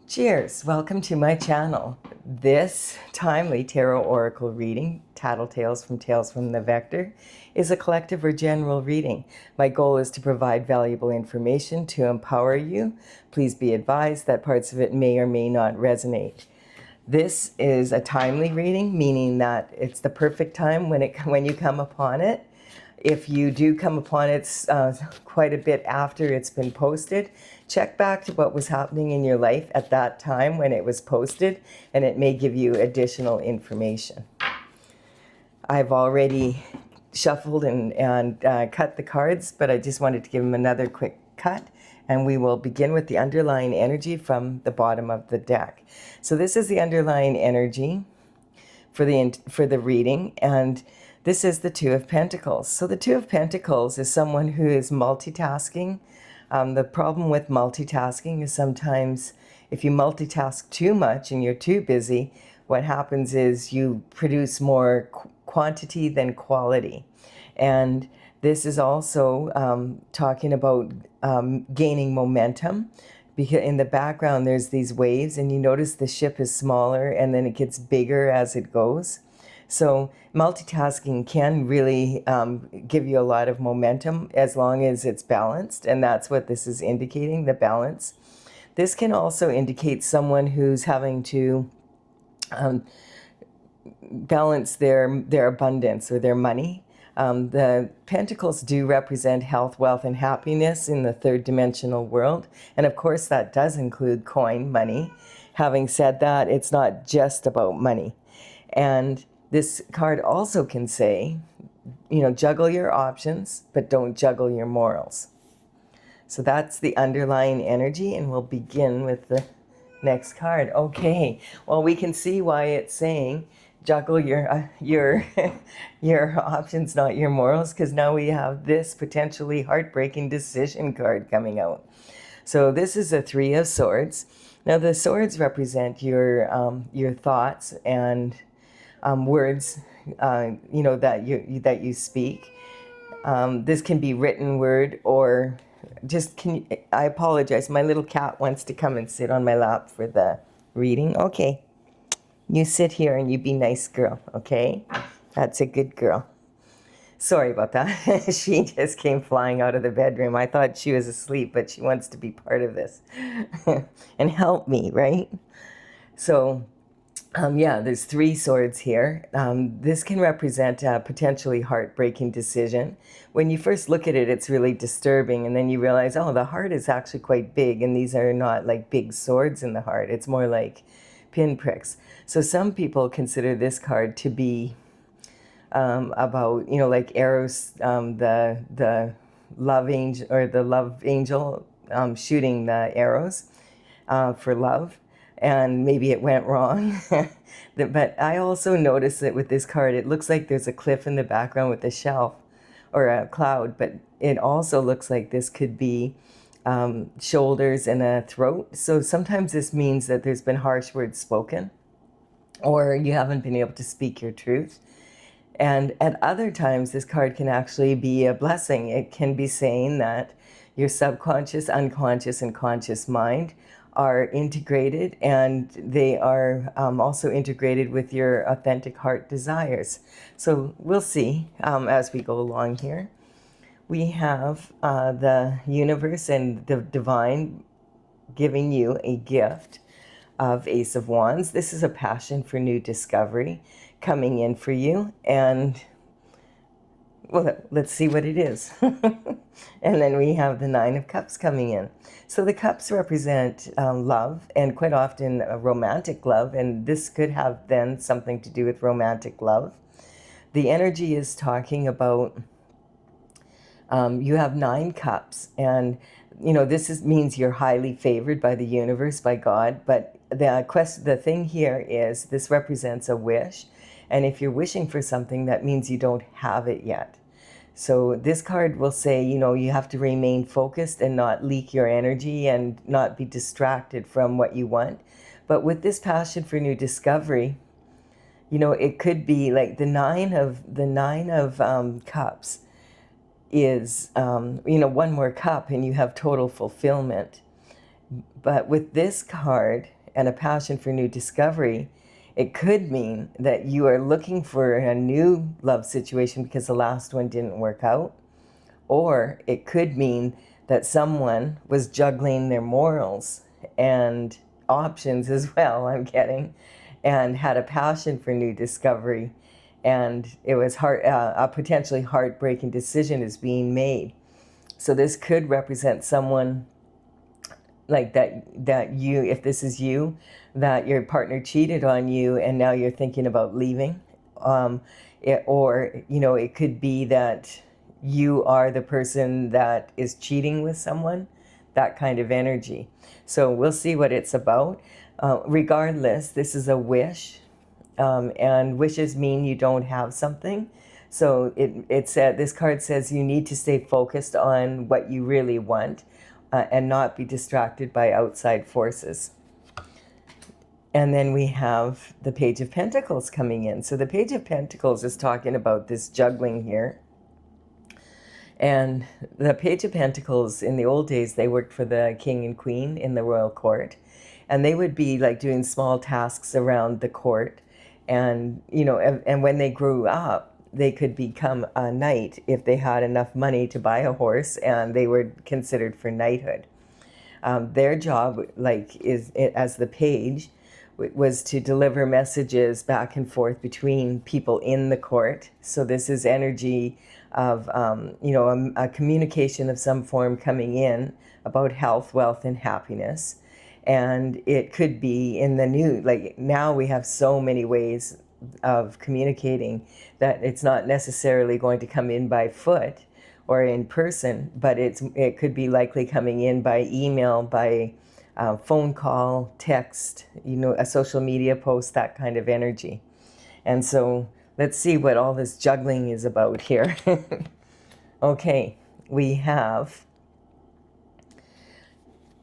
Cheers! Welcome to my channel. This timely tarot oracle reading, Tattletales from Tales from the Vector, is a collective or general reading. My goal is to provide valuable information to empower you. Please be advised that parts of it may or may not resonate. This is a timely reading, meaning that it's the perfect time when you come upon it. If you do come upon it quite a bit after it's been posted, check back to what was happening in your life at that time when it was posted, and it may give you additional information. I've already shuffled and cut the cards, but I just wanted to give them another quick cut, and we will begin with the underlying energy from the bottom of the deck. So this is the underlying energy for the reading, and this is the Two of Pentacles. So the Two of Pentacles is someone who is multitasking. The problem with multitasking is sometimes if you multitask too much and you're too busy, what happens is you produce more quantity than quality. And this is also talking about gaining momentum, because in the background there's these waves, and you notice the ship is smaller and then it gets bigger as it goes. So multitasking can really give you a lot of momentum as long as it's balanced, and that's what this is indicating, the balance. This can also indicate someone who's having to balance their abundance or their money. The pentacles do represent health, wealth, and happiness in the third dimensional world. And of course, that does include coin, money. Having said that, it's not just about money. And this card also can say, juggle your options, but don't juggle your morals. So that's the underlying energy, and we'll begin with the next card. Okay, well, we can see why it's saying juggle your your options, not your morals, because now we have this potentially heartbreaking decision card coming out. So this is a Three of Swords. Now the swords represent your thoughts and words, that you speak. This can be written word or just I apologize. My little cat wants to come and sit on my lap for the reading. Okay. You sit here and you be nice girl, okay? That's a good girl. Sorry about that. She just came flying out of the bedroom. I thought she was asleep, but she wants to be part of this and help me, right? So, there's three swords here. This can represent a potentially heartbreaking decision. When you first look at it, it's really disturbing, and then you realize, oh, the heart is actually quite big, and these are not like big swords in the heart. It's more like pinpricks. So some people consider this card to be about, like Eros, the love angel, or the love angel shooting the arrows for love, and maybe it went wrong. But I also noticed that with this card, it looks like there's a cliff in the background with a shelf or a cloud, but it also looks like this could be shoulders and a throat. So sometimes this means that there's been harsh words spoken, or you haven't been able to speak your truth. And at other times, this card can actually be a blessing. It can be saying that your subconscious, unconscious, and conscious mind are integrated, and they are also integrated with your authentic heart desires. So we'll see as we go along here. We have the universe and the divine giving you a gift of Ace of Wands. This is a passion for new discovery coming in for you. And, well, let's see what it is. And then we have the Nine of Cups coming in. So the cups represent love, and quite often a romantic love. And this could have then something to do with romantic love. The energy is talking about you have 9 cups, and this means you're highly favored by the universe, by God. But the thing here is this represents a wish, and if you're wishing for something, that means you don't have it yet. So this card will say, you have to remain focused and not leak your energy and not be distracted from what you want. But with this passion for new discovery, it could be like the nine of cups is, one more cup and you have total fulfillment. But with this card and a passion for new discovery, it could mean that you are looking for a new love situation because the last one didn't work out. Or it could mean that someone was juggling their morals and options as well, I'm getting, and had a passion for new discovery. And it was a potentially heartbreaking decision is being made. So this could represent someone like that you, if this is you, that your partner cheated on you and now you're thinking about leaving. Or, it could be that you are the person that is cheating with someone, that kind of energy. So we'll see what it's about. Regardless, this is a wish, and wishes mean you don't have something. So it said, this card says you need to stay focused on what you really want, and not be distracted by outside forces. And then we have the Page of Pentacles coming in. So the Page of Pentacles is talking about this juggling here. And the Page of Pentacles, in the old days, they worked for the king and queen in the royal court. And they would be like doing small tasks around the court. And, and when they grew up, they could become a knight if they had enough money to buy a horse, and they were considered for knighthood. Their job, as the page, was to deliver messages back and forth between people in the court. So this is energy of, a communication of some form coming in about health, wealth, and happiness. And it could be in the new, now we have so many ways of communicating that it's not necessarily going to come in by foot or in person, but it could be likely coming in by email, by phone call, text, a social media post, that kind of energy. And so let's see what all this juggling is about here. Okay, we have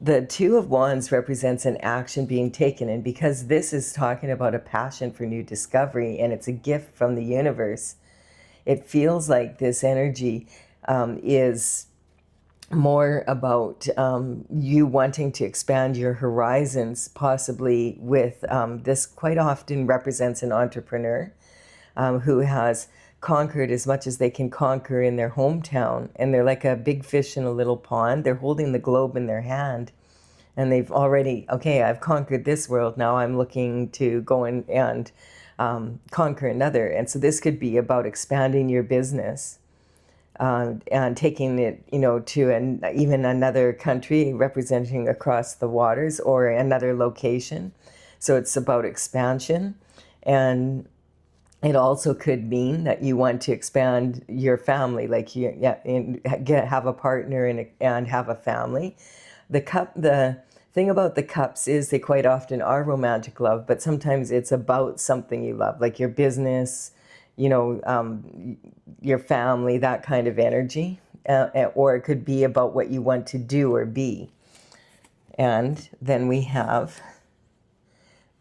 the Two of Wands represents an action being taken, and because this is talking about a passion for new discovery and it's a gift from the universe, it feels like this energy is more about you wanting to expand your horizons, possibly with this quite often represents an entrepreneur who has conquered as much as they can conquer in their hometown, and they're like a big fish in a little pond. They're holding the globe in their hand, and they've already, okay, I've conquered this world, now I'm looking to go in and conquer another. And so this could be about expanding your business and taking it, to even another country, representing across the waters, or another location. So it's about expansion. And it also could mean that you want to expand your family, have a partner and have a family. The thing about the cups is they quite often are romantic love, but sometimes it's about something you love, like your business, your family, that kind of energy. Or it could be about what you want to do or be. And then we have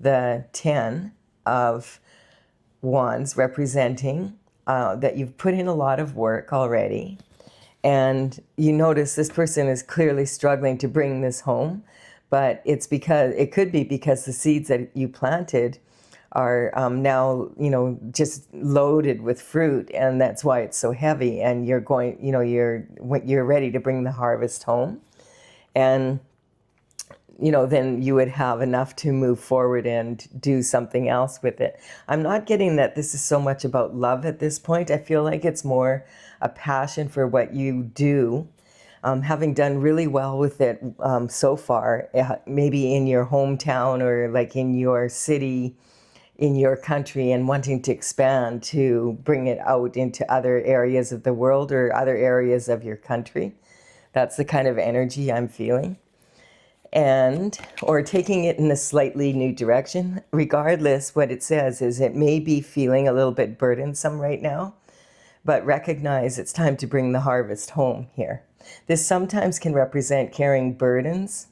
the 10 of Wands representing that you've put in a lot of work already, and you notice this person is clearly struggling to bring this home, but it could be because the seeds that you planted are now just loaded with fruit, and that's why it's so heavy, and you're ready to bring the harvest home. And then you would have enough to move forward and do something else with it. I'm not getting that this is so much about love at this point. I feel like it's more a passion for what you do, having done really well with it so far, maybe in your hometown or like in your city, in your country, and wanting to expand to bring it out into other areas of the world or other areas of your country. That's the kind of energy I'm feeling. Or taking it in a slightly new direction. Regardless, what it says is it may be feeling a little bit burdensome right now, but recognize it's time to bring the harvest home here. This sometimes can represent carrying burdens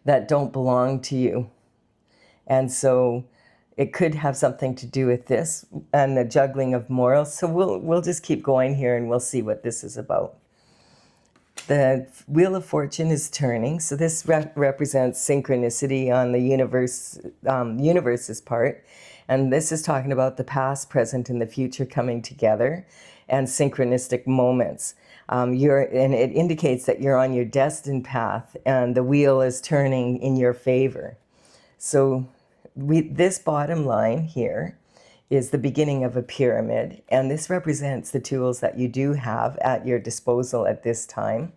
that don't belong to you. And so it could have something to do with this and the juggling of morals. So we'll just keep going here and we'll see what this is about. the Wheel of Fortune is turning. So this represents synchronicity on the universe's part. And this is talking about the past, present, and the future coming together and synchronistic moments. And it indicates that you're on your destined path and the wheel is turning in your favor. So this bottom line here is the beginning of a pyramid, and this represents the tools that you do have at your disposal at this time,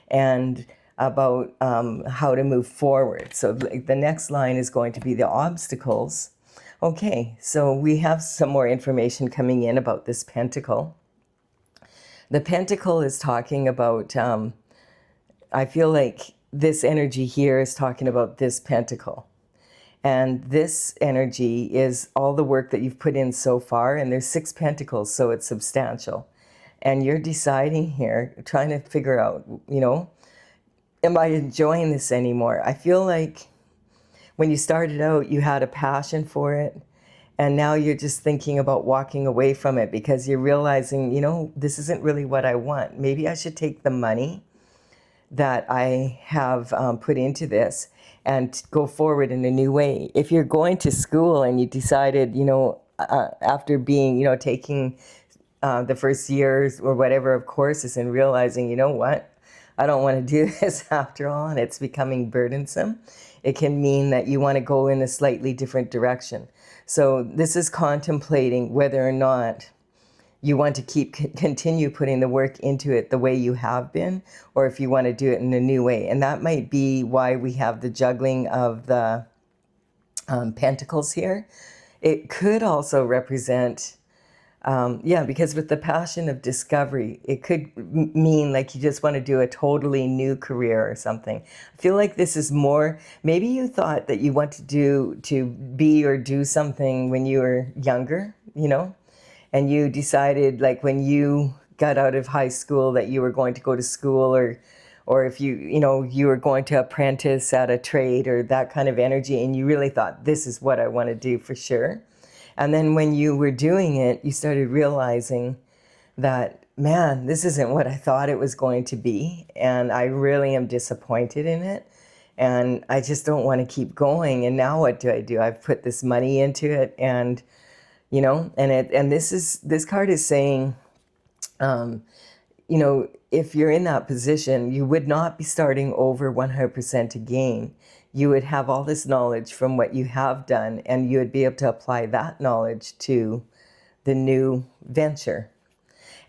and about how to move forward. So the next line is going to be the obstacles. Okay, so we have some more information coming in about this pentacle. The pentacle is talking about, I feel like this energy here is talking about this pentacle. And this energy is all the work that you've put in so far, and there's 6 pentacles, so it's substantial. And you're deciding here, trying to figure out, am I enjoying this anymore? I feel like when you started out, you had a passion for it, and now you're just thinking about walking away from it because you're realizing, this isn't really what I want. Maybe I should take the money that I have put into this and go forward in a new way. If you're going to school and you decided, after being, taking the first years or whatever of courses and realizing, what, I don't want to do this after all, and it's becoming burdensome, it can mean that you want to go in a slightly different direction. So this is contemplating whether or not you want to continue putting the work into it the way you have been, or if you want to do it in a new way. And that might be why we have the juggling of the pentacles here. It could also represent, because with the passion of discovery, it could mean like you just want to do a totally new career or something. I feel like this is more, maybe you thought that you want to be or do something when you were younger, and you decided, like, when you got out of high school that you were going to go to school, or if you were going to apprentice at a trade or that kind of energy, and you really thought, this is what I want to do for sure. And then when you were doing it, you started realizing that, man, this isn't what I thought it was going to be, and I really am disappointed in it, and I just don't want to keep going. And now what do? I've put this money into it, and this card is saying, if you're in that position, you would not be starting over 100% again. You would have all this knowledge from what you have done, and you would be able to apply that knowledge to the new venture.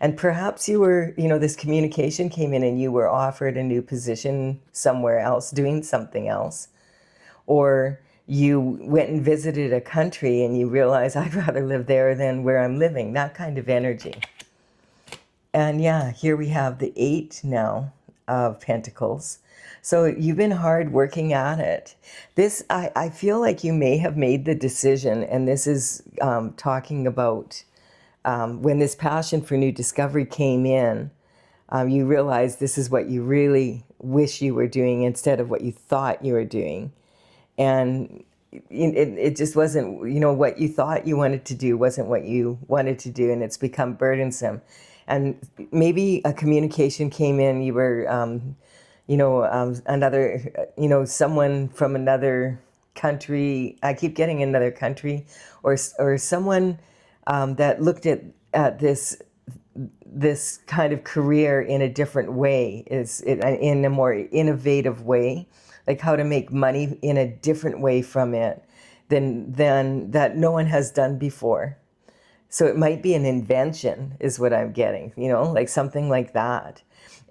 And perhaps you were, this communication came in and you were offered a new position somewhere else, doing something else. Or you went and visited a country and you realize, I'd rather live there than where I'm living, that kind of energy. And yeah, here we have the 8 now of Pentacles. So you've been hard working at it. This, I feel like you may have made the decision, and this is talking about when this passion for new discovery came in, you realized this is what you really wish you were doing instead of what you thought you were doing. And it just wasn't, what you thought you wanted to do wasn't what you wanted to do, and it's become burdensome. And maybe a communication came in, you were, someone from another country, I keep getting another country, or someone that looked at this kind of career in a different way, in a more innovative way, like how to make money in a different way from it than that no one has done before. So it might be an invention is what I'm getting, like something like that.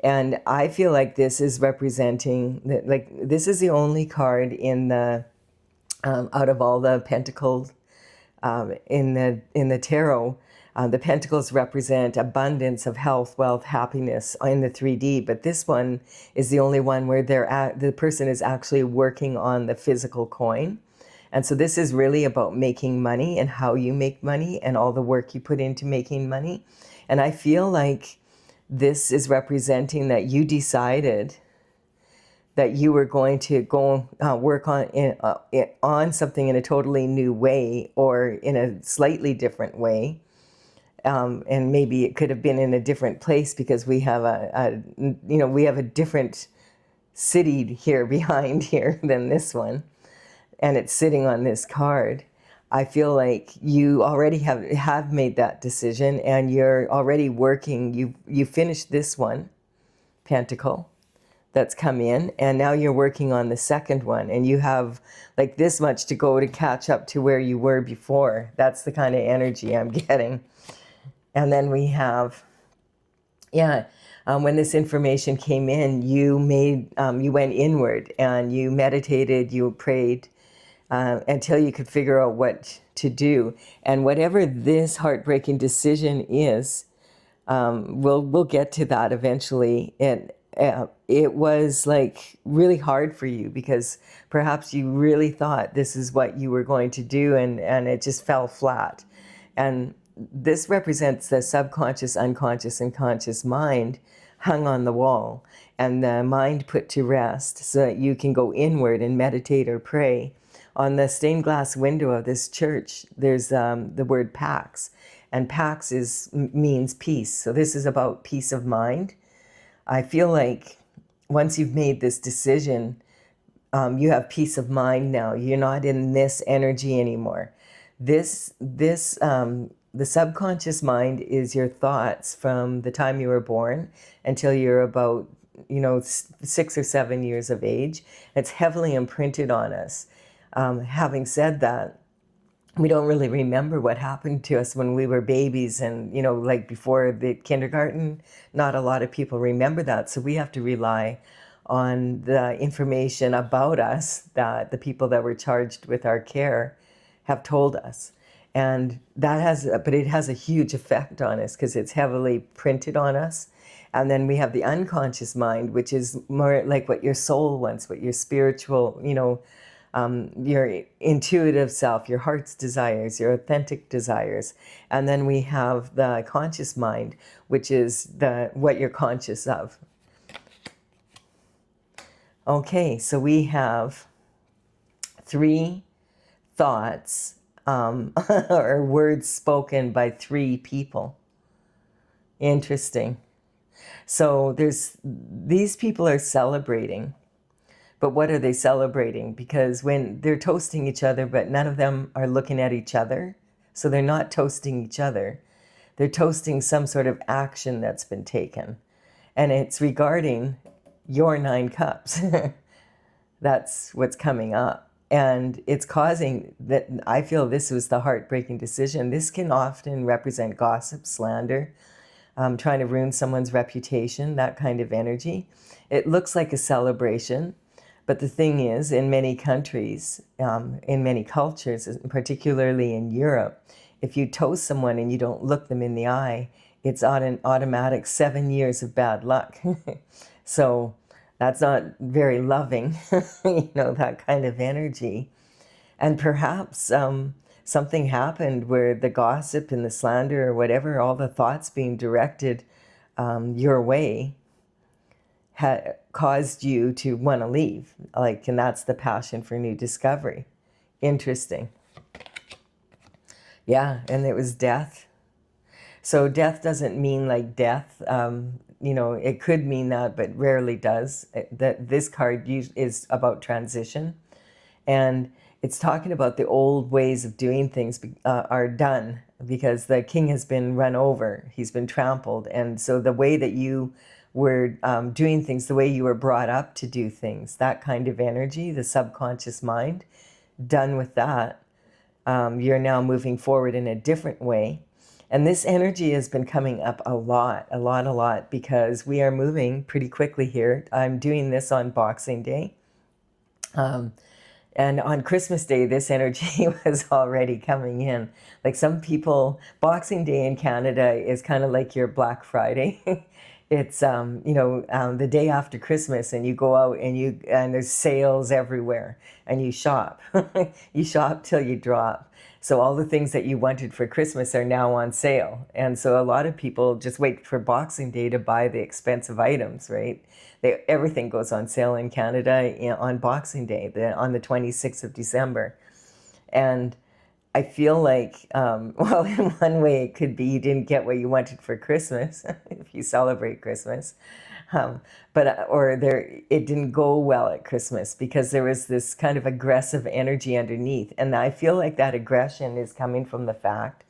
And I feel like this is representing, this is the only card in the, out of all the pentacles in the tarot. The pentacles represent abundance of health, wealth, happiness in the 3D, but this one is the only one where the person is actually working on the physical coin. And so this is really about making money and how you make money and all the work you put into making money. And I feel like this is representing that you decided that you were going to go work on something in a totally new way or in a slightly different way. And maybe it could have been in a different place because we have we have a different city here behind here than this one, and it's sitting on this card. I feel like you already have made that decision, and you're already working. You finished this one, Pentacle, that's come in, and now you're working on the second one, and you have like this much to go to catch up to where you were before. That's the kind of energy I'm getting. And then we have, when this information came in, you went inward and you meditated, you prayed until you could figure out what to do. And whatever this heartbreaking decision is, we'll get to that eventually. It was like really hard for you because perhaps you really thought this is what you were going to do, and it just fell flat. And this represents the subconscious, unconscious, and conscious mind hung on the wall, and the mind put to rest so that you can go inward and meditate or pray. On the stained glass window of this church, there's the word Pax, and Pax means peace. So this is about peace of mind. I feel like once you've made this decision, you have peace of mind now. You're not in this energy anymore. The subconscious mind is your thoughts from the time you were born until you're about 6 or 7 years of age. It's heavily imprinted on us. Having said that, we don't really remember what happened to us when we were babies and, like before the kindergarten. Not a lot of people remember that. So we have to rely on the information about us that the people that were charged with our care have told us. And it has a huge effect on us because it's heavily printed on us. And then we have the unconscious mind, which is more like what your soul wants, what your spiritual, your intuitive self, your heart's desires, your authentic desires. And then we have the conscious mind, which is what you're conscious of. Okay, so we have 3 thoughts or words spoken by 3 people. Interesting. So these people are celebrating. But what are they celebrating? Because when they're toasting each other, but none of them are looking at each other. So they're not toasting each other. They're toasting some sort of action that's been taken. And it's regarding your 9 cups. That's what's coming up. And it's causing that. I feel this was the heartbreaking decision. This can often represent gossip, slander, trying to ruin someone's reputation, that kind of energy. It looks like a celebration. But the thing is, in many countries, in many cultures, particularly in Europe, if you toast someone and you don't look them in the eye, it's on an automatic 7 years of bad luck. So that's not very loving, that kind of energy. And perhaps something happened where the gossip and the slander or whatever, all the thoughts being directed your way, had caused you to want to leave. And that's the passion for new discovery. Interesting. Yeah, and it was death. So death doesn't mean like death. It could mean that, but rarely does. This card is about transition. And it's talking about the old ways of doing things are done because the king has been run over. He's been trampled. And so the way that you were doing things, the way you were brought up to do things, that kind of energy, the subconscious mind, done with that, you're now moving forward in a different way. And this energy has been coming up a lot, because we are moving pretty quickly here. I'm doing this on Boxing Day. And on Christmas Day, this energy was already coming in. Like some people, Boxing Day in Canada is kind of like your Black Friday. It's, the day after Christmas, and you go out and there's sales everywhere and you shop. You shop till you drop. So all the things that you wanted for Christmas are now on sale. And so a lot of people just wait for Boxing Day to buy the expensive items, right? Everything goes on sale in Canada on Boxing Day, on the 26th of December. And I feel like, well, in one way it could be you didn't get what you wanted for Christmas, if you celebrate Christmas. Or it didn't go well at Christmas because there was this kind of aggressive energy underneath. And I feel like that aggression is coming from the fact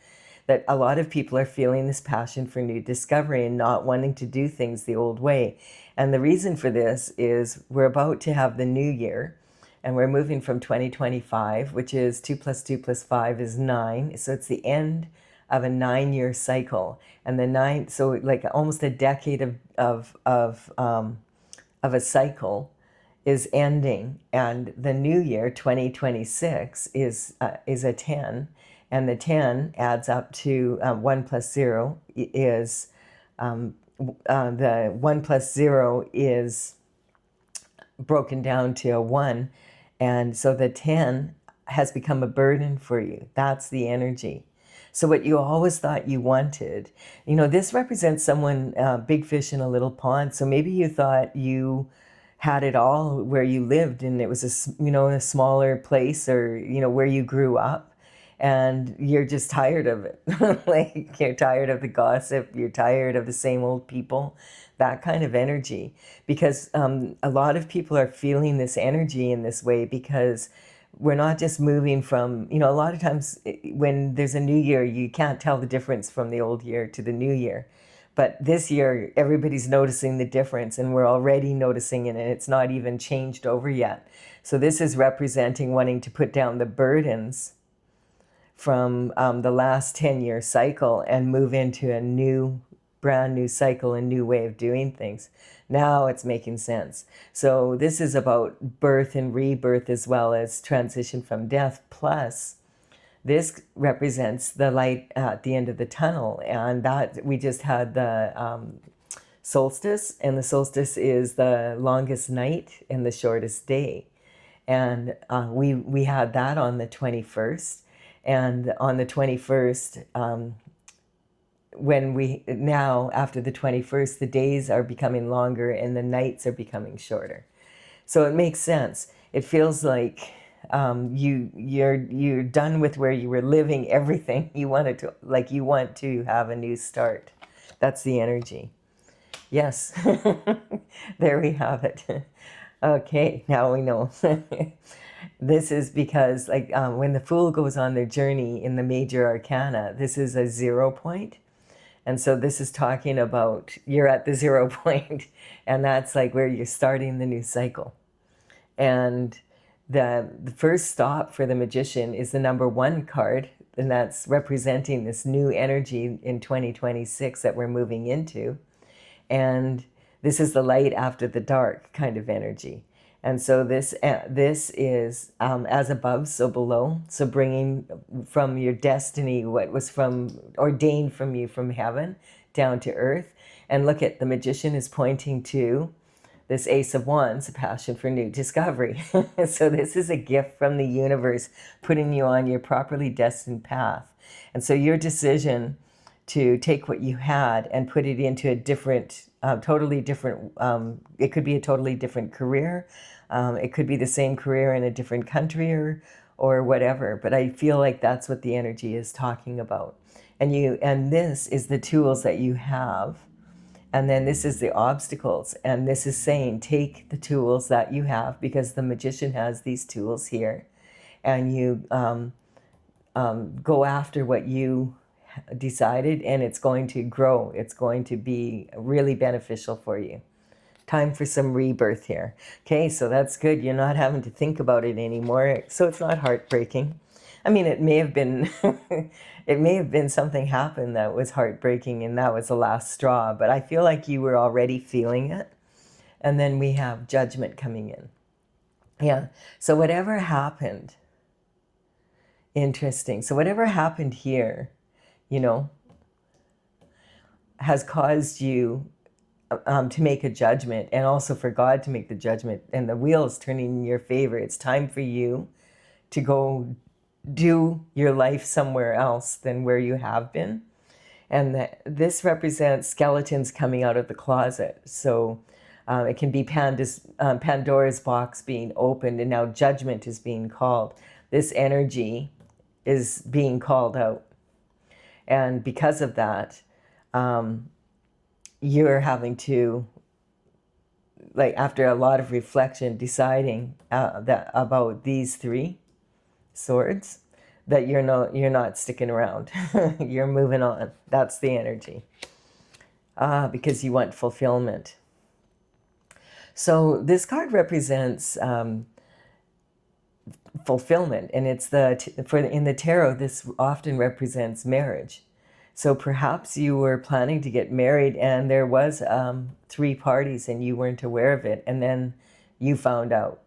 that a lot of people are feeling this passion for new discovery and not wanting to do things the old way. And the reason for this is we're about to have the new year, and we're moving from 2025, which is 2 + 2 + 5 is 9. So it's the end of a 9-year cycle. And so like almost a decade of a cycle is ending. And the new year, 2026, is a 10. And the 10 adds up to 1 + 0 is, the 1 + 0 is broken down to a 1. And so the 10 has become a burden for you. That's the energy. So what you always thought you wanted, this represents someone, big fish in a little pond. So maybe you thought you had it all where you lived, and it was a smaller place, or, where you grew up. And you're just tired of it. Like, you're tired of the gossip. You're tired of the same old people, that kind of energy. Because a lot of people are feeling this energy in this way because we're not just moving from, a lot of times when there's a new year, you can't tell the difference from the old year to the new year. But this year, everybody's noticing the difference, and we're already noticing it, and it's not even changed over yet. So this is representing wanting to put down the burdens from the last 10-year cycle and move into a brand new cycle, a new way of doing things. Now it's making sense. So this is about birth and rebirth, as well as transition from death. Plus, this represents the light at the end of the tunnel. And that we just had the solstice, and the solstice is the longest night and the shortest day. And we had that on the 21st. And on the 21st, after the 21st, the days are becoming longer and the nights are becoming shorter. So it makes sense. It feels like you're done with where you were living everything. You want to have a new start. That's the energy. Yes, there we have it. Okay, now we know. This is because, when the Fool goes on their journey in the major arcana, this is a 0 point. And so this is talking about you're at the 0 point, and that's like where you're starting the new cycle. And the first stop for the Magician is the number 1 card, and that's representing this new energy in 2026 that we're moving into. And this is the light after the dark kind of energy. And so this is as above, so below. So bringing from your destiny what was ordained from you from heaven down to earth. And look at the Magician is pointing to this Ace of Wands, a passion for new discovery. So this is a gift from the universe, putting you on your properly destined path. And so your decision to take what you had and put it into a different, totally different, it could be a totally different career. It could be the same career in a different country or whatever. But I feel like that's what the energy is talking about. And this is the tools that you have. And then this is the obstacles. And this is saying, take the tools that you have, because the Magician has these tools here. And you go after what you decided, and it's going to grow. It's going to be really beneficial for you. Time for some rebirth here. Okay, so that's good. You're not having to think about it anymore. So it's not heartbreaking. I mean, it may have been it may have been something happened that was heartbreaking, and that was the last straw. But I feel like you were already feeling it. And then we have Judgment coming in. Yeah. So whatever happened, interesting. So whatever happened here, has caused you to make a judgment, and also for God to make the judgment, and the wheel is turning in your favor. It's time for you to go do your life somewhere else than where you have been. And this represents skeletons coming out of the closet. So it can be Pandora's box being opened, and now judgment is being called. This energy is being called out. And because of that, you're having to, like, after a lot of reflection, deciding that about these 3 swords, that you're not sticking around. You're moving on. That's the energy. Because you want fulfillment. So this card represents fulfillment, and it's in the tarot, this often represents marriage. So perhaps you were planning to get married, and there was 3 parties, and you weren't aware of it, and then you found out,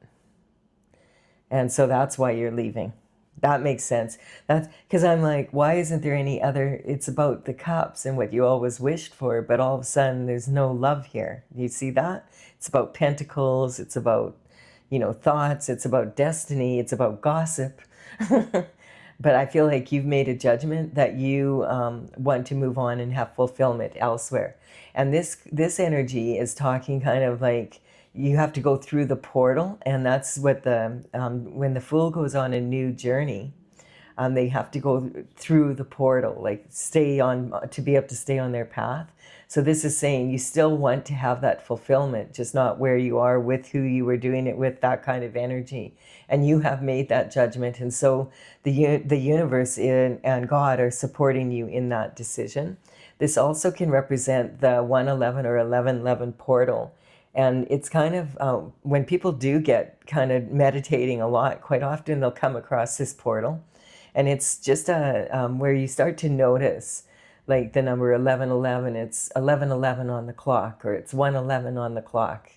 and so that's why you're leaving. That makes sense. That's because I'm like, why isn't there any other? It's about the cups and what you always wished for, but all of a sudden there's no love here. You see that? It's about pentacles. It's about, thoughts. It's about destiny. It's about gossip. But I feel like you've made a judgment that you want to move on and have fulfillment elsewhere. And this energy is talking kind of like, you have to go through the portal, and that's what when the Fool goes on a new journey, they have to go through the portal, like to be able to stay on their path. So this is saying you still want to have that fulfillment, just not where you are with who you were doing it with, that kind of energy. And you have made that judgment, and so the universe and God are supporting you in that decision. This also can represent the 111 or 1111 portal. And it's kind of, when people do get kind of meditating a lot, quite often they'll come across this portal. And it's just where you start to notice, like the number 1111, it's 1111 on the clock, or it's 111 on the clock.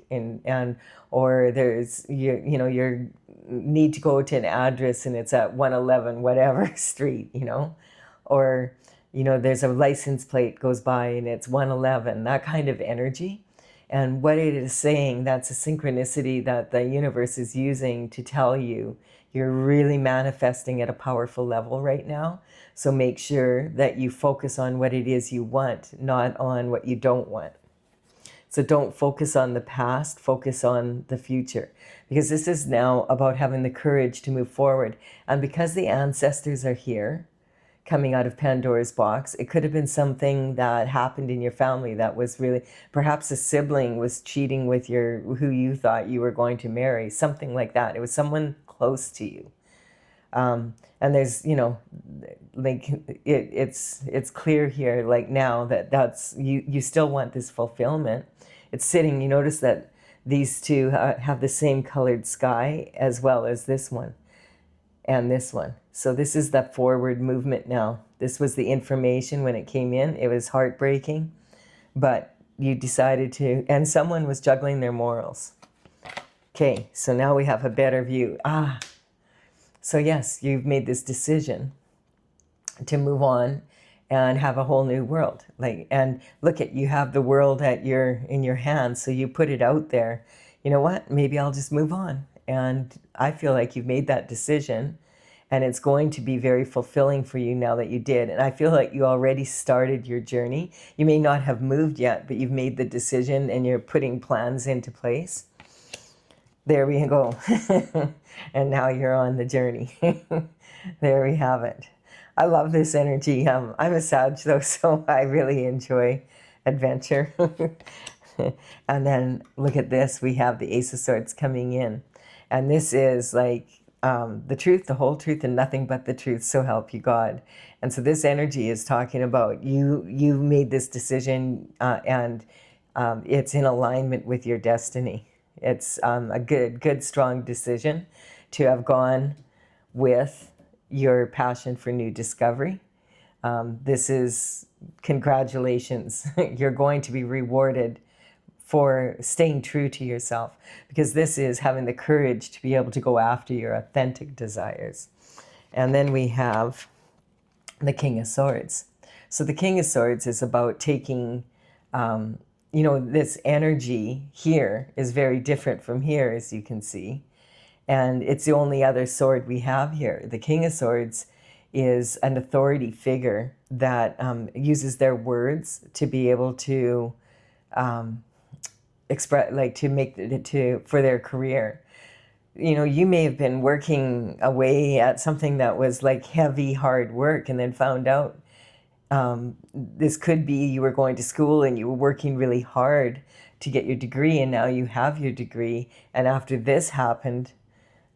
Or there's, you need to go to an address and it's at 111 whatever street, Or, there's a license plate goes by and it's 111, that kind of energy. And what it is saying, that's a synchronicity that the universe is using to tell you you're really manifesting at a powerful level right now. So make sure that you focus on what it is you want, not on what you don't want. So don't focus on the past, focus on the future. Because this is now about having the courage to move forward. And because the ancestors are here, coming out of Pandora's box, it could have been something that happened in your family that was really, perhaps a sibling was cheating with who you thought you were going to marry, something like that. It was someone close to you. And there's, like it's clear here, like now that's you still want this fulfillment. It's sitting, you notice that these 2 have the same colored sky as well as this one and this one. So this is the forward movement now. This was the information when it came in. It was heartbreaking, but you decided to, and someone was juggling their morals. Okay, so now we have a better view. So yes, you've made this decision to move on and have a whole new world. And look you have the world in your hands, so you put it out there. You know what? Maybe I'll just move on. And I feel like you've made that decision. And it's going to be very fulfilling for you now that you did. And I feel like you already started your journey. You may not have moved yet, but you've made the decision and you're putting plans into place. There we go. And now you're on the journey. There we have it. I love this energy. I'm a Sag though, so I really enjoy adventure. And then look at this. We have the Ace of Swords coming in. And this is like, the truth, the whole truth, and nothing but the truth, so help you God. And so this energy is talking about you made this decision, and it's in alignment with your destiny. It's a good, strong decision to have gone with your passion for new discovery. This is congratulations. You're going to be rewarded for staying true to yourself, because this is having the courage to be able to go after your authentic desires. And then we have the King of Swords. So the King of Swords is about taking, this energy here is very different from here, as you can see. And it's the only other sword we have here. The King of Swords is an authority figure that uses their words to be able to express, like for their career. you may have been working away at something that was like heavy, hard work, and then found out this could be you were going to school and you were working really hard to get your degree, and now you have your degree. And after this happened,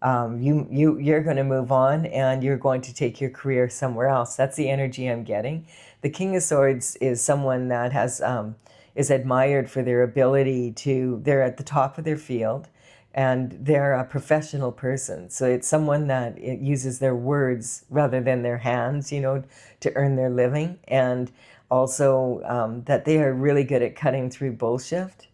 you're going to move on and you're going to take your career somewhere else. That's the energy I'm getting. The King of Swords is someone that has is admired for their ability to, they're at the top of their field, and they're a professional person. So it's someone that it uses their words rather than their hands, to earn their living. And also that they are really good at cutting through bullshit.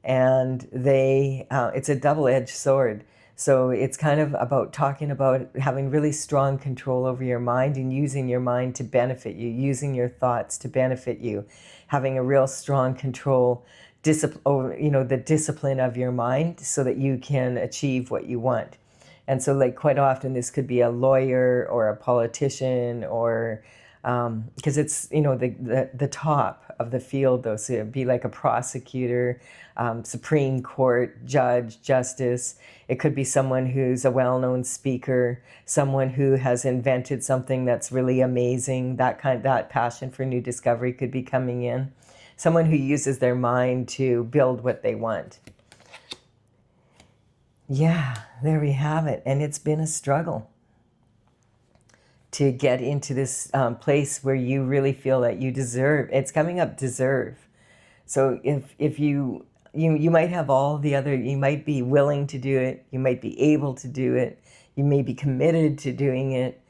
And it's a double-edged sword. So it's kind of about talking about having really strong control over your mind and using your mind to benefit you, using your thoughts to benefit you, having a real strong control, the discipline of your mind so that you can achieve what you want. And so like quite often this could be a lawyer or a politician, or because it's the top of the field though, so it'd be like a prosecutor, Supreme Court judge, justice. It could be someone who's a well-known speaker, someone who has invented something that's really amazing. That passion for new discovery could be coming in. Someone who uses their mind to build what they want. Yeah, there we have it. And it's been a struggle to get into this place where you really feel that you deserve. It's coming up, deserve. So if you might have all the other, you might be willing to do it, you might be able to do it, you may be committed to doing it,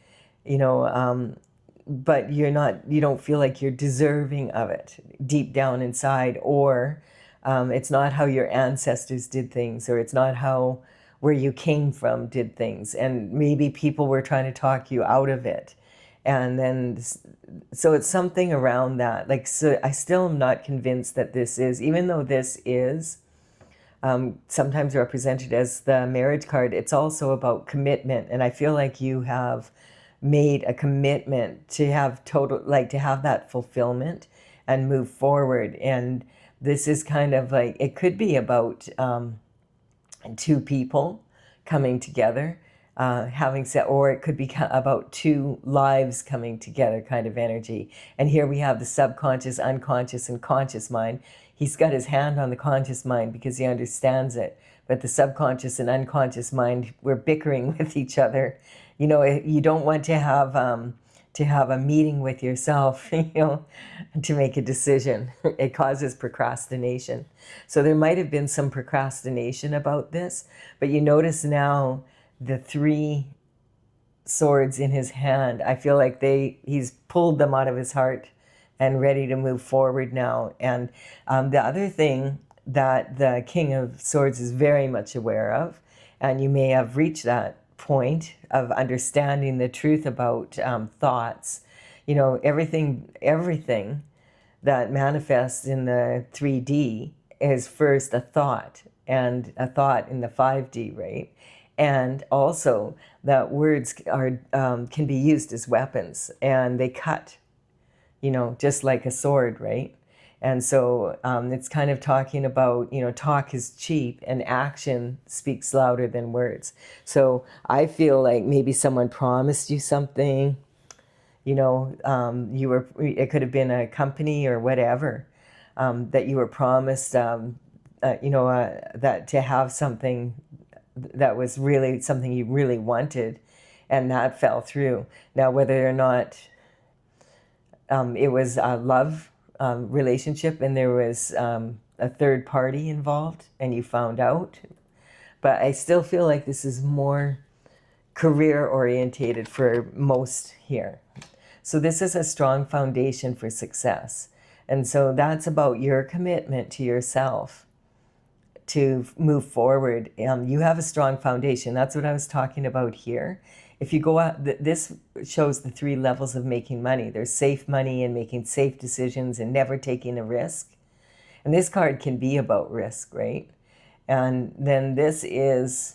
but you don't feel like you're deserving of it deep down inside, or it's not how your ancestors did things, or it's not how where you came from did things, and maybe people were trying to talk you out of it. And then, so it's something around that. Like, so I still am not convinced that this is, even though this is sometimes represented as the marriage card, it's also about commitment. And I feel like you have made a commitment to have to have that fulfillment and move forward. And this is kind of like, it could be about two people coming together, or it could be about two lives coming together kind of energy. And here we have the subconscious, unconscious, and conscious mind. He's got his hand on the conscious mind because he understands it. But the subconscious and unconscious mind, we're bickering with each other. You don't want to have a meeting with yourself, to make a decision. It causes procrastination. So there might have been some procrastination about this, but you notice now the 3 swords in his hand, I feel like he's pulled them out of his heart and ready to move forward now. And the other thing that the King of Swords is very much aware of, and you may have reached that point of understanding the truth about thoughts. Everything that manifests in the 3D is first a thought, and a thought in the 5D, right? And also that words can be used as weapons, and they cut, just like a sword, right? And so it's kind of talking about, talk is cheap and action speaks louder than words. So I feel like maybe someone promised you something, it could have been a company or whatever, that you were promised, that to have something that was really something you really wanted, and that fell through. Now, whether or not it was a love relationship and there was a third party involved and you found out, but I still feel like this is more career orientated for most here. So this is a strong foundation for success. And so that's about your commitment to yourself to move forward. You have a strong foundation. That's what I was talking about here. If you go out, this shows the 3 levels of making money. There's safe money and making safe decisions and never taking a risk. And this card can be about risk, right? And then this is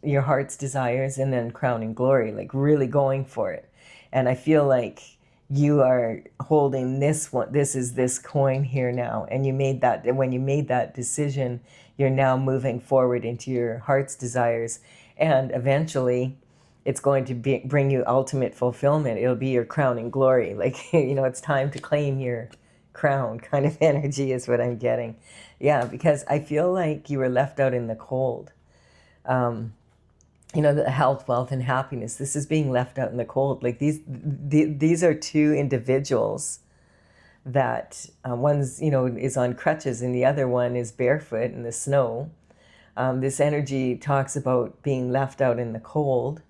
your heart's desires, and then crowning glory, like really going for it. And I feel like you are holding this one. This is this coin here now. And you made that, when you made that decision, you're now moving forward into your heart's desires, and eventually it's going to bring you ultimate fulfillment. It'll be your crowning glory. Like, it's time to claim your crown kind of energy is what I'm getting. Yeah, because I feel like you were left out in the cold. The health, wealth, and happiness. This is being left out in the cold. Like these are two individuals that one's, is on crutches and the other one is barefoot in the snow. This energy talks about being left out in the cold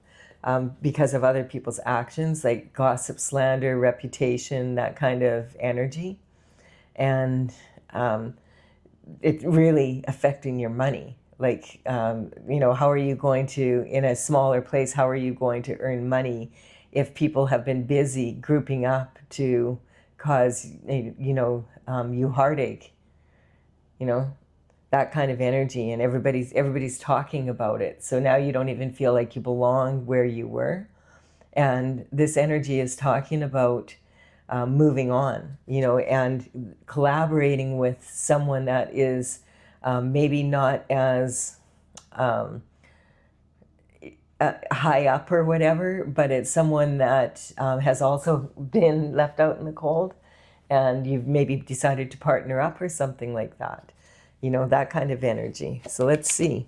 because of other people's actions, like gossip, slander, reputation, that kind of energy. And it really affecting your money. Like, how are you going to, in a smaller place, how are you going to earn money if people have been busy grouping up to cause, you heartache, that kind of energy, and everybody's talking about it. So now you don't even feel like you belong where you were. And this energy is talking about moving on, and collaborating with someone that is maybe not as high up or whatever, but it's someone that has also been left out in the cold, and you've maybe decided to partner up or something like that, that kind of energy. So let's see.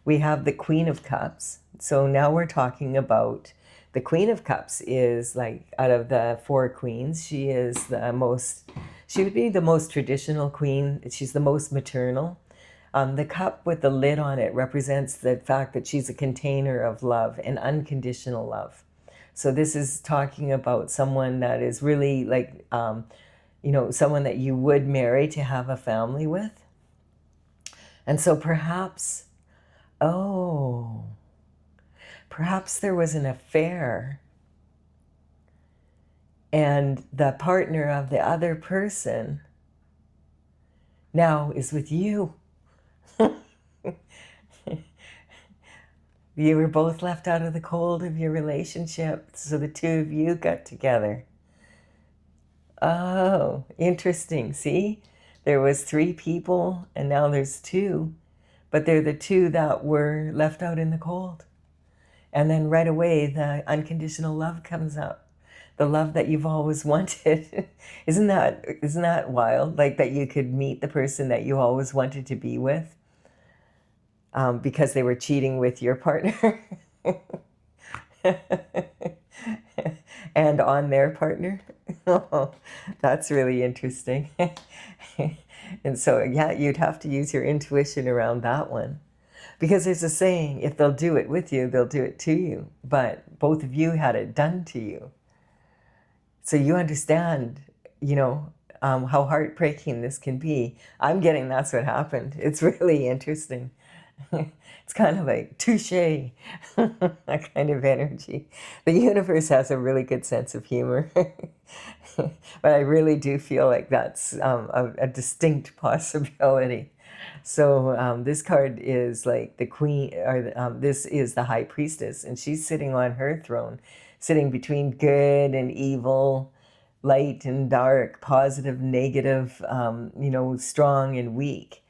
We have the Queen of Cups. So now we're talking about the Queen of Cups is, like, out of the four queens, she would be the most traditional queen. She's the most maternal. The cup with the lid on it represents the fact that she's a container of love and unconditional love. So this is talking about someone that is really like, someone that you would marry to have a family with. And so perhaps there was an affair, and the partner of the other person now is with you. You were both left out of the cold of your relationship, so the two of you got together. Oh, interesting. See, there was 3 people and now there's 2, but they're the 2 that were left out in the cold. And then right away, the unconditional love comes up. The love that you've always wanted. Isn't that wild? Like, that you could meet the person that you always wanted to be with because they were cheating with your partner and on their partner. Oh, that's really interesting. And so, yeah, you'd have to use your intuition around that one. Because there's a saying, if they'll do it with you, they'll do it to you. But both of you had it done to you. So you understand, how heartbreaking this can be. I'm getting that's what happened. It's really interesting. It's kind of like touche, that kind of energy. The universe has a really good sense of humor. But I really do feel like that's a distinct possibility. So this card is like the queen, or this is the high priestess, and she's sitting on her throne, sitting between good and evil, light and dark, positive, negative, strong and weak.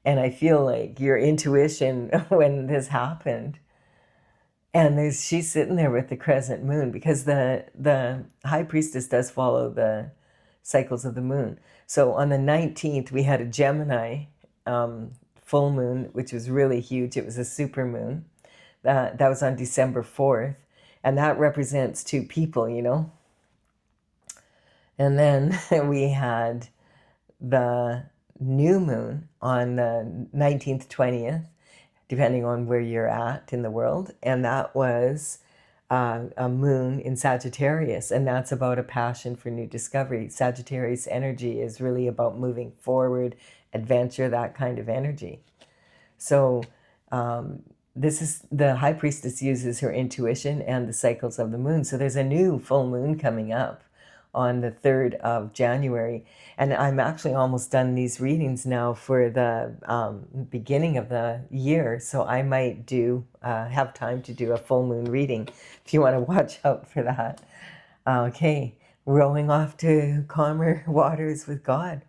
And I feel like your intuition when this happened, and she's sitting there with the crescent moon, because the high priestess does follow the cycles of the moon. So on the 19th, we had a Gemini full moon, which was really huge. It was a super moon. That was on December 4th. And that represents 2 people, And then we had the new moon on the 19th, 20th, depending on where you're at in the world. And that was a moon in Sagittarius, and that's about a passion for new discovery. Sagittarius energy is really about moving forward, adventure, that kind of energy. So this is, the high priestess uses her intuition and the cycles of the moon. So there's a new full moon coming up on the 3rd of January. And I'm actually almost done these readings now for the beginning of the year. So I might have time to do a full moon reading if you want to watch out for that. Okay, rowing off to calmer waters with God.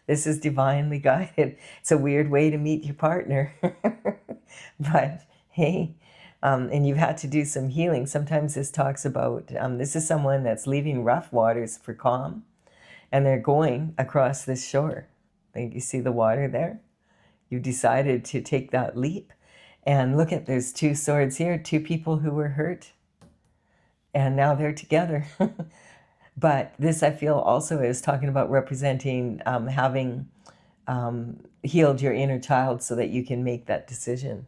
This is divinely guided. It's a weird way to meet your partner. But hey, and you've had to do some healing. Sometimes this talks about, this is someone that's leaving rough waters for calm, and they're going across this shore. Like, you see the water there? You've decided to take that leap. And look at, there's two swords here, two people who were hurt, and now they're together. But this, I feel, also is talking about representing having healed your inner child so that you can make that decision.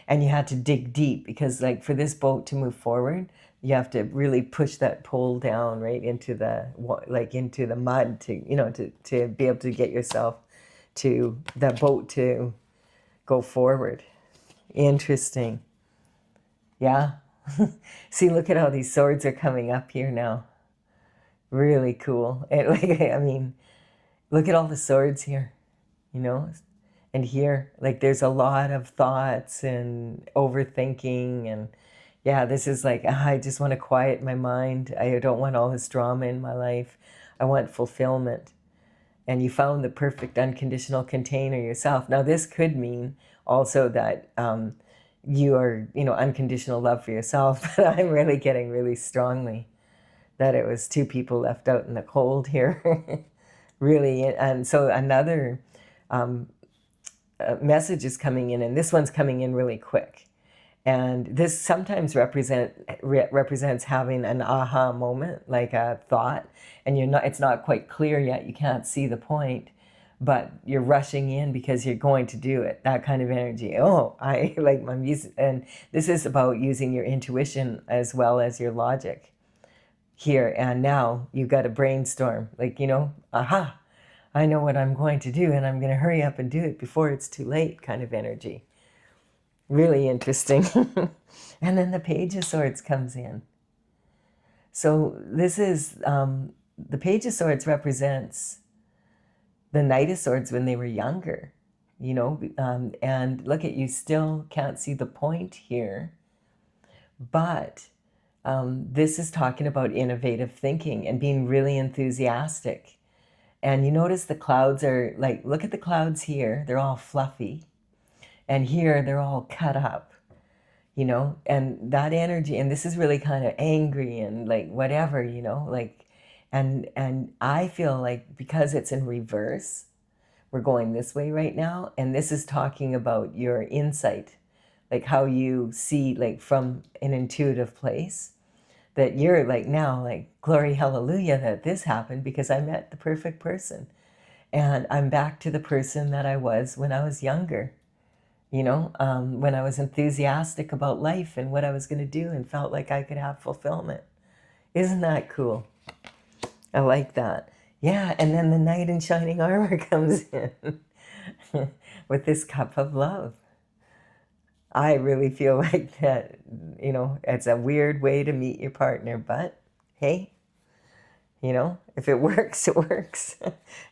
And you had to dig deep, because like for this boat to move forward, you have to really push that pole down right into the, like into the mud to, you know, to be able to get yourself to the boat to go forward. Interesting. Yeah. See, look at how these swords are coming up here now. Really cool. And like, I mean, look at all the swords here, you know? And here, like, there's a lot of thoughts and overthinking. And yeah, this is like, I just want to quiet my mind. I don't want all this drama in my life. I want fulfillment. And you found the perfect unconditional container yourself. Now, this could mean also that you are, you know, unconditional love for yourself. But I'm really getting really strongly that it was two people left out in the cold here. Really. And so another message is coming in, and this one's coming in really quick. And this sometimes represents having an aha moment, like a thought, and it's not quite clear yet, you can't see the point, but you're rushing in because you're going to do it. That kind of energy. Oh, I like my music. And this is about using your intuition as well as your logic here. And now you've got to brainstorm, like, you know, aha, I know what I'm going to do, and I'm going to hurry up and do it before it's too late kind of energy. Really interesting. And then the Page of Swords comes in. So this is, the Page of Swords represents the Knight of Swords when they were younger, you know, and look at, you still can't see the point here, but this is talking about innovative thinking and being really enthusiastic. And you notice the clouds are like, look at the clouds here, they're all fluffy. And here they're all cut up, you know, and that energy, and this is really kind of angry and like whatever, you know, like, and I feel like because it's in reverse, we're going this way right now. And this is talking about your insight, like how you see, like from an intuitive place, that you're like now, like, glory, hallelujah, that this happened because I met the perfect person. And I'm back to the person that I was when I was younger. You know, when I was enthusiastic about life and what I was going to do and felt like I could have fulfillment. Isn't that cool? I like that. Yeah, and then the Knight in Shining Armor comes in with this cup of love. I really feel like that, you know, it's a weird way to meet your partner, but hey, you know, if it works, it works.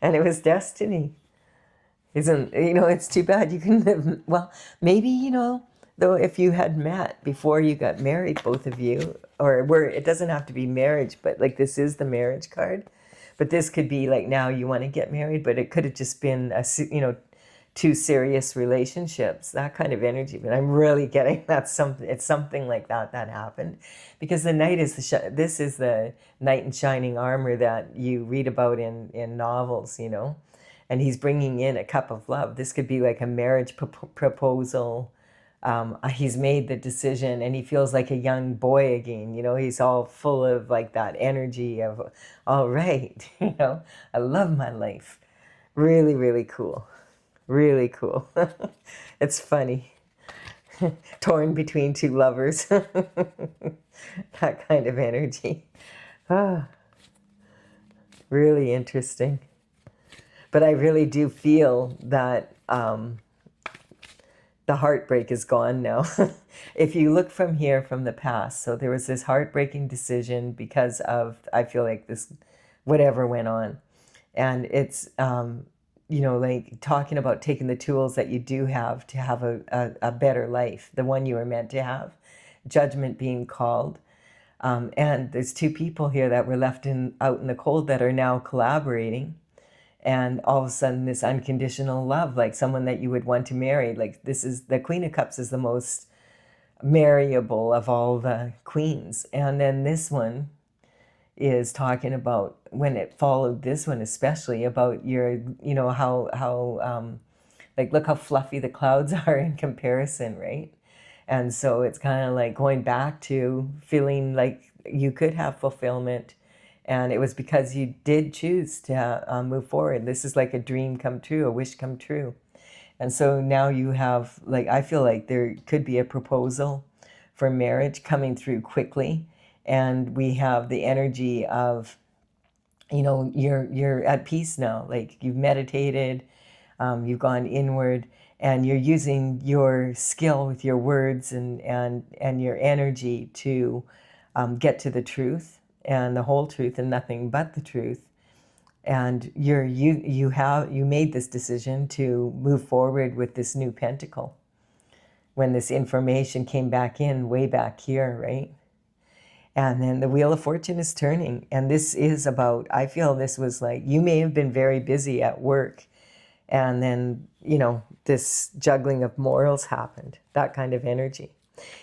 And it was destiny. Isn't, you know, it's too bad you couldn't have, well, maybe, you know, though, if you had met before you got married, both of you, or it doesn't have to be marriage, but like this is the marriage card, but this could be like now you want to get married, but it could have just been you know, two serious relationships, that kind of energy. But I'm really getting that it's something like that happened, because the Knight is this is the Knight in Shining Armor that you read about in novels, you know. And he's bringing in a cup of love. This could be like a marriage proposal. He's made the decision and he feels like a young boy again. You know, he's all full of like that energy of, all right, you know, I love my life. Really, really cool. Really cool. It's funny. Torn between two lovers. That kind of energy. Ah, really interesting. But I really do feel that the heartbreak is gone now. If you look from here, from the past, so there was this heartbreaking decision because of, I feel like this, whatever went on. And it's, you know, like talking about taking the tools that you do have to have a better life, the one you were meant to have, judgment being called. And there's two people here that were left out in the cold that are now collaborating. And all of a sudden this unconditional love, like someone that you would want to marry. Like this is, the Queen of Cups is the most marryable of all the queens. And then this one is talking about, when it followed this one especially, about your, you know, how like, look how fluffy the clouds are in comparison, right? And so it's kind of like going back to feeling like you could have fulfillment, and it was because you did choose to move forward. This is like a dream come true, a wish come true. And so now you have, like, I feel like there could be a proposal for marriage coming through quickly. And we have the energy of, you know, you're at peace now. Like, you've meditated, you've gone inward, and you're using your skill with your words and your energy to get to the truth and the whole truth and nothing but the truth. And you made this decision to move forward with this new pentacle when this information came back in way back here, right? And then the Wheel of Fortune is turning. And this is about, I feel this was like, you may have been very busy at work, and then, you know, this juggling of morals happened, that kind of energy.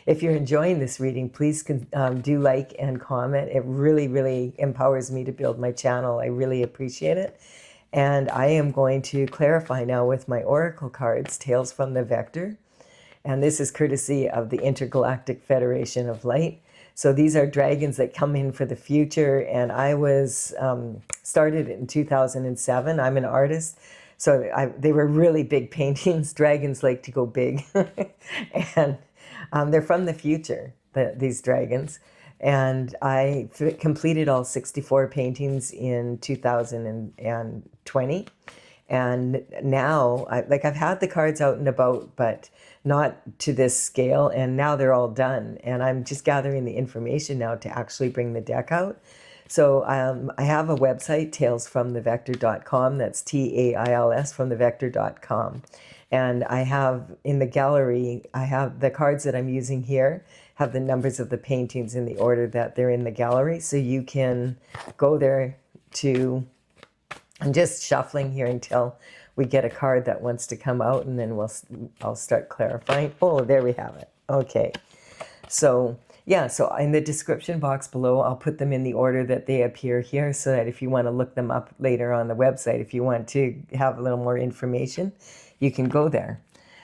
If you're enjoying this reading, please do like and comment. It really, really empowers me to build my channel. I really appreciate it. And I am going to clarify now with my oracle cards, Tales from the Vector. And this is courtesy of the Intergalactic Federation of Light. So these are dragons that come in for the future. And I was started in 2007. I'm an artist. So they were really big paintings. Dragons like to go big. And they're from the future, these dragons. And I completed all 64 paintings in 2020. And now, I've had the cards out and about, but not to this scale. And now they're all done. And I'm just gathering the information now to actually bring the deck out. So I have a website, talesfromthevector.com. That's TAILS from thevector.com. And I have in the gallery, I have the cards that I'm using here, have the numbers of the paintings in the order that they're in the gallery. So you can go there to, I'm just shuffling here until we get a card that wants to come out, and then I'll start clarifying. Oh, there we have it. Okay. So yeah, so in the description box below, I'll put them in the order that they appear here, so that if you want to look them up later on the website, if you want to have a little more information, you can go there.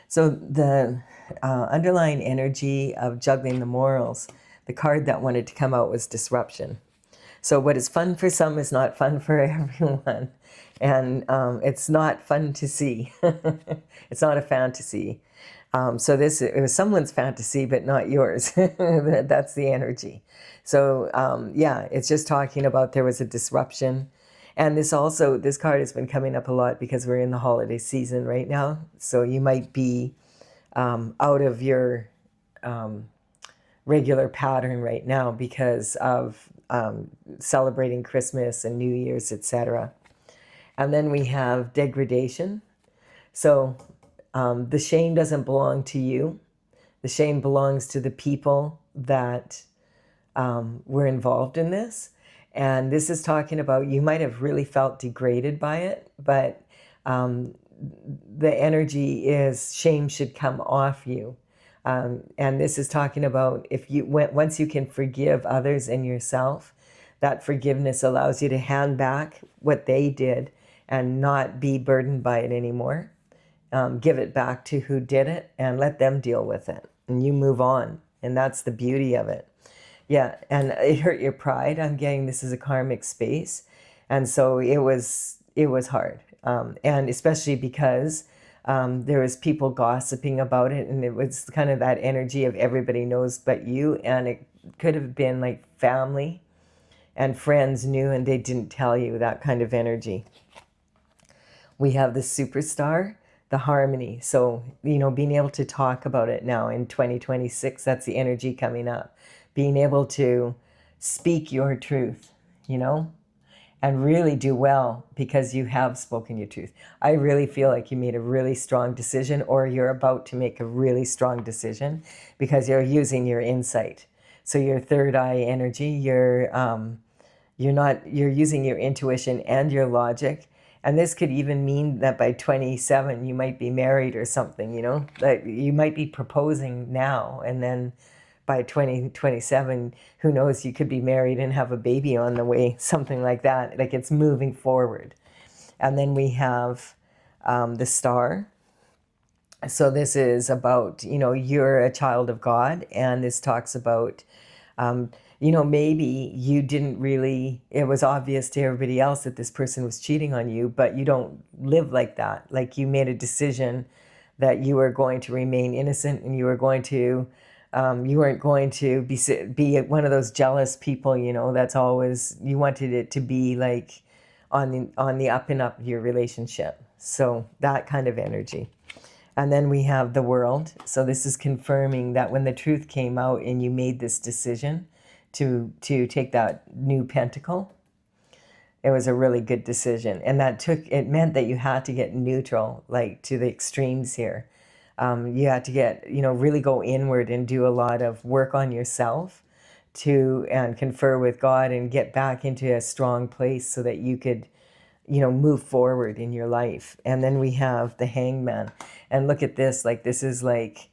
So the underlying energy of juggling the morals, the card that wanted to come out was disruption. So what is fun for some is not fun for everyone. And it's not fun to see. It's not a fantasy. So it was someone's fantasy, but not yours. That's the energy. So yeah, it's just talking about there was a disruption. And this card has been coming up a lot because we're in the holiday season right now. So you might be out of your regular pattern right now because of celebrating Christmas and New Year's, etc. And then we have degradation. So the shame doesn't belong to you. The shame belongs to the people that were involved in this. And this is talking about, you might have really felt degraded by it, but the energy is shame should come off you. And this is talking about once you can forgive others and yourself, that forgiveness allows you to hand back what they did and not be burdened by it anymore. Give it back to who did it and let them deal with it. And you move on. And that's the beauty of it. Yeah, and it hurt your pride. I'm getting this is a karmic space. And so it was hard. And especially because there was people gossiping about it, and it was kind of that energy of everybody knows but you. And it could have been like family and friends knew and they didn't tell you, that kind of energy. We have the superstar, the harmony. So, being able to talk about it now in 2026, that's the energy coming up. Being able to speak your truth, and really do well because you have spoken your truth. I really feel like you made a really strong decision, or you're about to make a really strong decision because you're using your insight. So your third eye energy, you're using your intuition and your logic, And this could even mean that by 27 you might be married or something, you know, that you might be proposing now, and then by 2027, who knows, you could be married and have a baby on the way, something like that. Like, it's moving forward. And then we have the star. So this is about, you know, you're a child of God, and this talks about, you know, maybe you didn't really, it was obvious to everybody else that this person was cheating on you, but you don't live like that. Like, you made a decision that you were going to remain innocent, and you were going to, you weren't going to be one of those jealous people, you know, that's always, you wanted it to be like on the up and up, your relationship. So that kind of energy. And then we have the world. So this is confirming that when the truth came out and you made this decision to take that new pentacle, it was a really good decision. And it meant that you had to get neutral, like to the extremes here. You had to get, you know, really go inward and do a lot of work on yourself and confer with God and get back into a strong place so that you could, you know, move forward in your life. And then we have the hangman. And look at this, like, this is like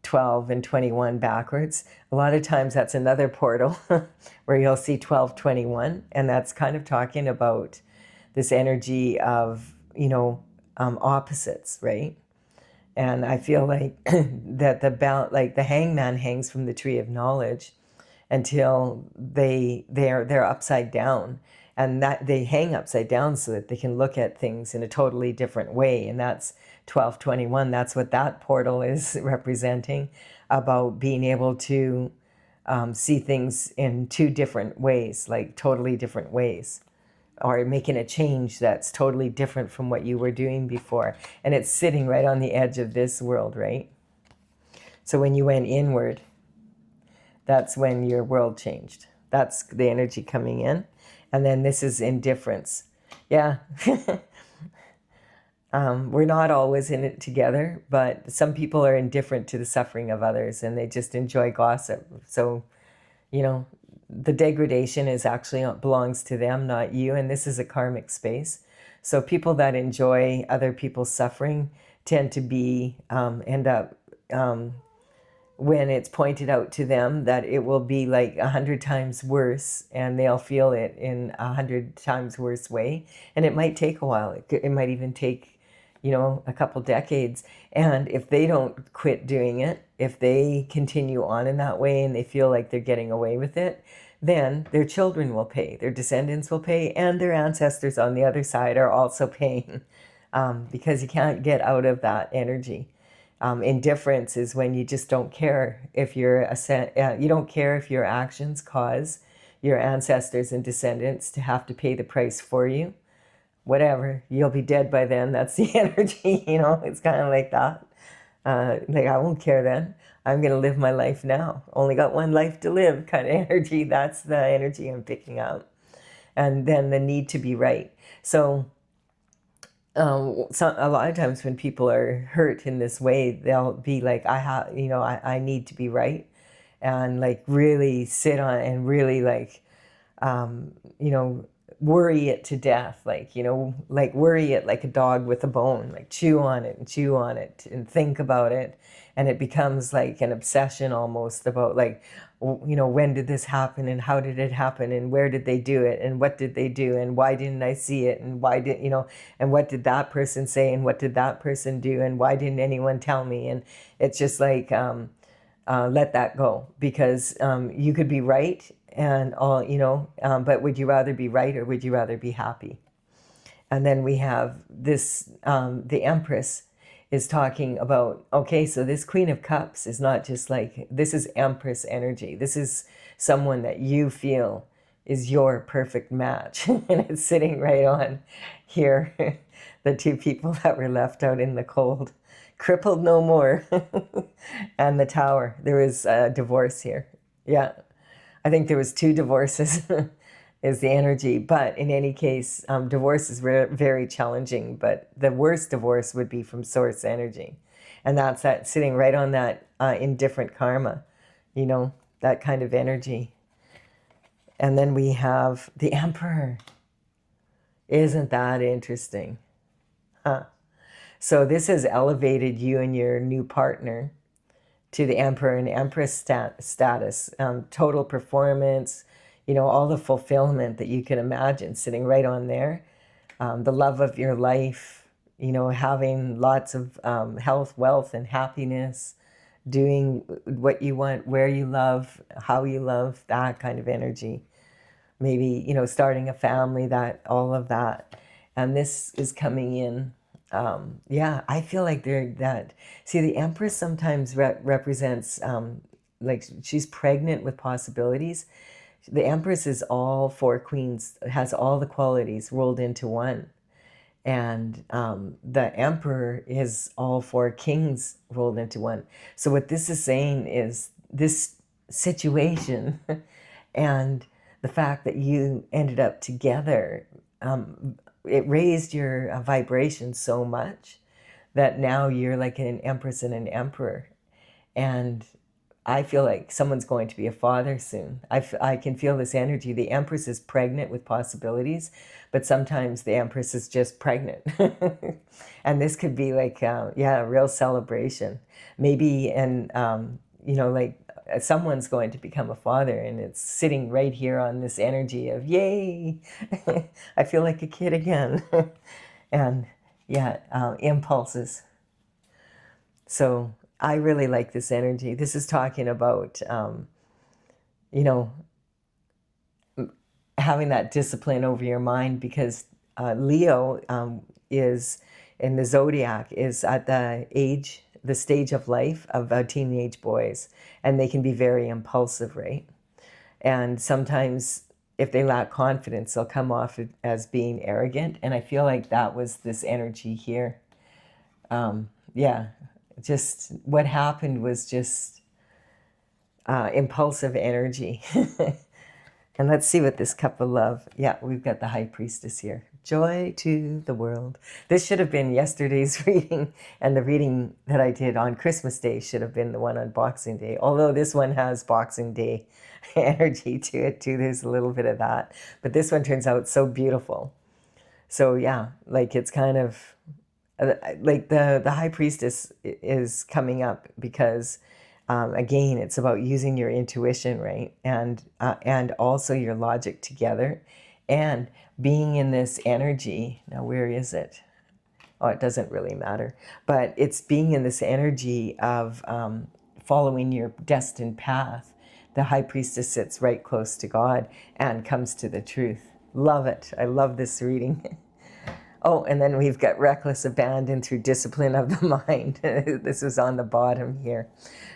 12 and 21 backwards. A lot of times that's another portal where you'll see 12, 21. And that's kind of talking about this energy of, you know, opposites, right? And I feel like that the hangman hangs from the tree of knowledge until they're upside down, and that they hang upside down so that they can look at things in a totally different way. And that's 1221. That's what that portal is representing, about being able to see things in two different ways, like totally different ways, or making a change that's totally different from what you were doing before. And it's sitting right on the edge of this world, right? So when you went inward, that's when your world changed. That's the energy coming in. And then this is indifference. Yeah. We're not always in it together, but some people are indifferent to the suffering of others, and they just enjoy gossip. So, you know, the degradation is actually belongs to them, not you. And this is a karmic space. So people that enjoy other people's suffering tend to end up, when it's pointed out to them that it will be like 100 times worse, and they'll feel it in 100 times worse way. And it might take a while. It might even take, you know, a couple decades. And if they don't quit doing it, if they continue on in that way and they feel like they're getting away with it, then their children will pay, their descendants will pay, and their ancestors on the other side are also paying, because you can't get out of that energy. Indifference is when you just don't care if you don't care if your actions cause your ancestors and descendants to have to pay the price for you. Whatever, you'll be dead by then. That's the energy, you know. It's kind of like that. Like, I won't care then. I'm going to live my life now. Only got one life to live kind of energy. That's the energy I'm picking up. And then the need to be right. So a lot of times when people are hurt in this way, they'll be like, I need to be right, and like really sit on and really like, you know, worry it to death, like, you know, like worry it like a dog with a bone, like chew on it and think about it. And it becomes like an obsession almost about like, you know, when did this happen, and how did it happen, and where did they do it, and what did they do, and why didn't I see it, and why did, you know, and what did that person say, and what did that person do, and why didn't anyone tell me? And it's just like, let that go, because you could be right and all, you know, but would you rather be right, or would you rather be happy? And then we have this, the Empress is talking about, okay, so this Queen of Cups is not just like, this is Empress energy. This is someone that you feel is your perfect match. And it's sitting right on here, the two people that were left out in the cold, crippled no more. And the Tower, there was a divorce here. Yeah, I think there was 2 divorces. Is the energy. But in any case, divorce is very challenging, but the worst divorce would be from source energy. And that's that sitting right on that indifferent karma, you know, that kind of energy. And then we have the Emperor. Isn't that interesting? Huh. So this has elevated you and your new partner to the Emperor and Empress status, total performance, all the fulfillment that you can imagine sitting right on there. The love of your life, having lots of health, wealth, and happiness, doing what you want, where you love, how you love, that kind of energy. Maybe, starting a family, that, all of that. And this is coming in. Yeah, I feel like see, the Empress sometimes represents, like she's pregnant with possibilities. The Empress is all four queens, has all the qualities rolled into one. And the Emperor is all four kings rolled into one. So what this is saying is this situation and the fact that you ended up together, it raised your vibration so much that now you're like an Empress and an Emperor. And I feel like someone's going to be a father soon. I can feel this energy. The Empress is pregnant with possibilities, but sometimes the Empress is just pregnant. And this could be like, yeah, a real celebration. Maybe, and, like someone's going to become a father, and it's sitting right here on this energy of, yay, I feel like a kid again. And yeah, impulses. So I really like this energy. This is talking about, having that discipline over your mind, because Leo is in the zodiac, is at the stage of life of teenage boys, and they can be very impulsive, right? And sometimes if they lack confidence, they'll come off as being arrogant. And I feel like that was this energy here. Yeah, just what happened was just impulsive energy. And let's see what this cup of love. Yeah, we've got the High Priestess here. Joy to the world. This should have been yesterday's reading, and the reading that I did on Christmas Day should have been the one on Boxing Day. Although this one has Boxing Day energy to it too. There's a little bit of that. But this one turns out so beautiful. So yeah, like it's kind of like the High Priestess is coming up because again, it's about using your intuition, right? And also your logic together, and being in this energy. Now, where is it? Oh, it doesn't really matter. But it's being in this energy of following your destined path. The High Priestess sits right close to God and comes to the truth. Love it. I love this reading. Oh, and then we've got reckless abandon through discipline of the mind. This is on the bottom here.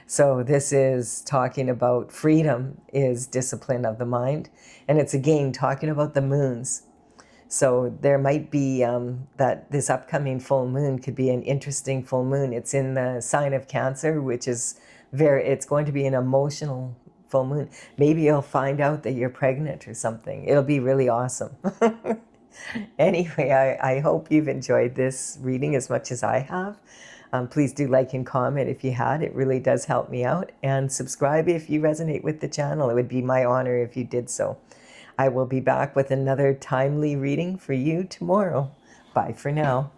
So this is talking about freedom is discipline of the mind. And it's again talking about the moons. So there might be that this upcoming full moon could be an interesting full moon. It's in the sign of Cancer, which is it's going to be an emotional full moon. Maybe you'll find out that you're pregnant or something. It'll be really awesome. Anyway, I hope you've enjoyed this reading as much as I have. Please do like and comment if you had. It really does help me out. And subscribe if you resonate with the channel. It would be my honor if you did so. I will be back with another timely reading for you tomorrow. Bye for now.